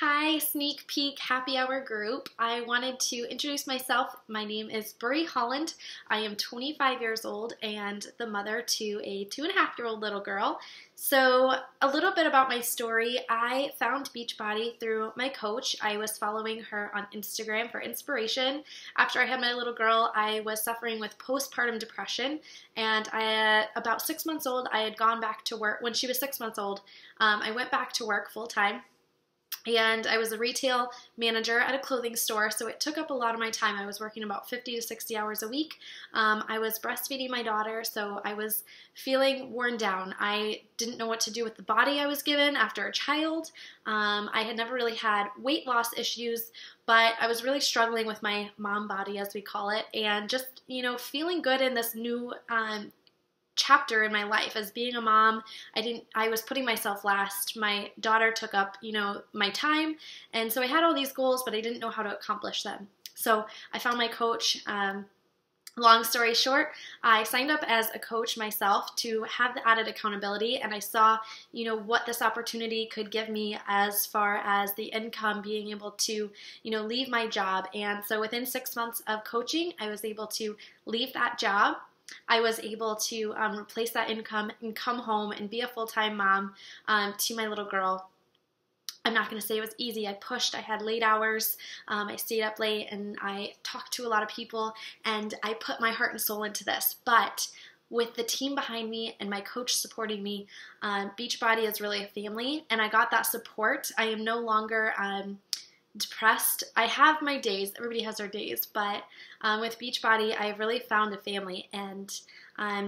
Hi, sneak peek happy hour group. I wanted to introduce myself. My name is Brie Holland. I am 25 years old and the mother to a 2.5-year-old little girl. So a little bit about my story. I found Beachbody through my coach. I was following her on Instagram for inspiration. After I had my little girl, I was suffering with postpartum depression, and about 6 months old, I had gone back to work. When she was 6 months old, I went back to work full time. And I was a retail manager at a clothing store, so it took up a lot of my time. I was working about 50 to 60 hours a week. I was breastfeeding my daughter, so I was feeling worn down. I didn't know what to do with the body I was given after a child. I had never really had weight loss issues, but I was really struggling with my mom body, as we call it, and just, feeling good in this new chapter in my life as being a mom. I was putting myself last. My daughter took up, my time. And so I had all these goals, but I didn't know how to accomplish them. So I found my coach. Long story short, I signed up as a coach myself to have the added accountability, and I saw, what this opportunity could give me as far as the income, being able to, leave my job. And so within 6 months of coaching, I was able to leave that job. I was able to replace that income and come home and be a full-time mom to my little girl. I'm not going to say it was easy. I pushed. I had late hours. I stayed up late, and I talked to a lot of people, and I put my heart and soul into this. But with the team behind me and my coach supporting me, Beachbody is really a family, and I got that support. I am no longer depressed. I have my days. Everybody has their days, but with Beachbody, I've really found a family. And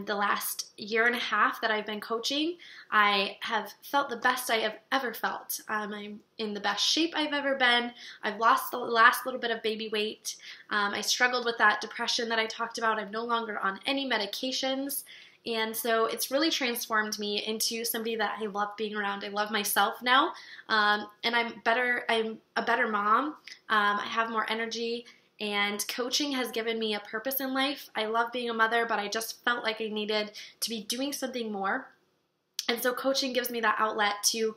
the last year and a half that I've been coaching, I have felt the best I have ever felt. I'm in the best shape I've ever been. I've lost the last little bit of baby weight. I struggled with that depression that I talked about. I'm no longer on any medications. And so it's really transformed me into somebody that I love being around. I love myself now, and I'm a better mom. I have more energy, and coaching has given me a purpose in life. I love being a mother, but I just felt like I needed to be doing something more. And so coaching gives me that outlet to,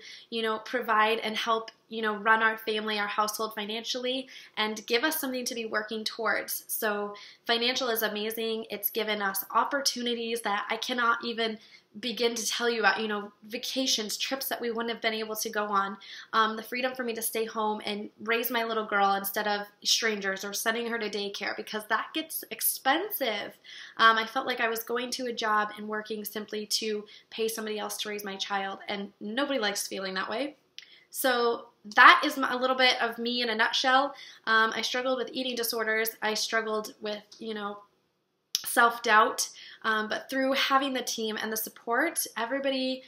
provide and help, run our family, our household financially, and give us something to be working towards. So financial is amazing. It's given us opportunities that I cannot even begin to tell you about, vacations, trips that we wouldn't have been able to go on, the freedom for me to stay home and raise my little girl instead of strangers or sending her to daycare, because that gets expensive. I felt like I was going to a job and working simply to pay somebody else to raise my child, and nobody likes feeling that way. So that is a little bit of me in a nutshell. I struggled with eating disorders. I struggled with, self-doubt, but through having the team and the support, everybody,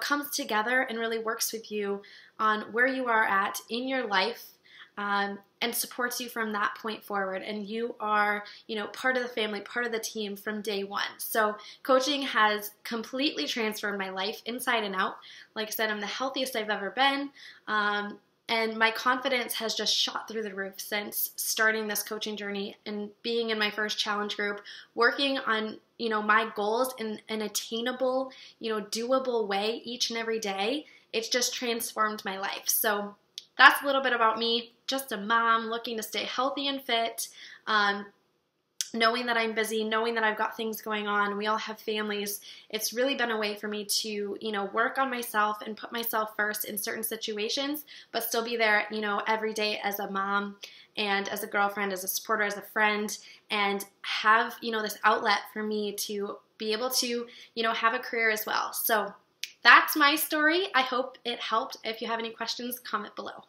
comes together and really works with you on where you are at in your life, and supports you from that point forward. And you are, part of the family, part of the team from day one. So coaching has completely transformed my life inside and out. Like I said, I'm the healthiest I've ever been. And my confidence has just shot through the roof since starting this coaching journey and being in my first challenge group, working on, my goals in an attainable, doable way each and every day. It's just transformed my life. So that's a little bit about me, just a mom looking to stay healthy and fit, knowing that I'm busy, knowing that I've got things going on. We all have families. It's really been a way for me to, work on myself and put myself first in certain situations, but still be there, every day as a mom and as a girlfriend, as a supporter, as a friend, and have, this outlet for me to be able to, have a career as well. So that's my story. I hope it helped. If you have any questions, comment below.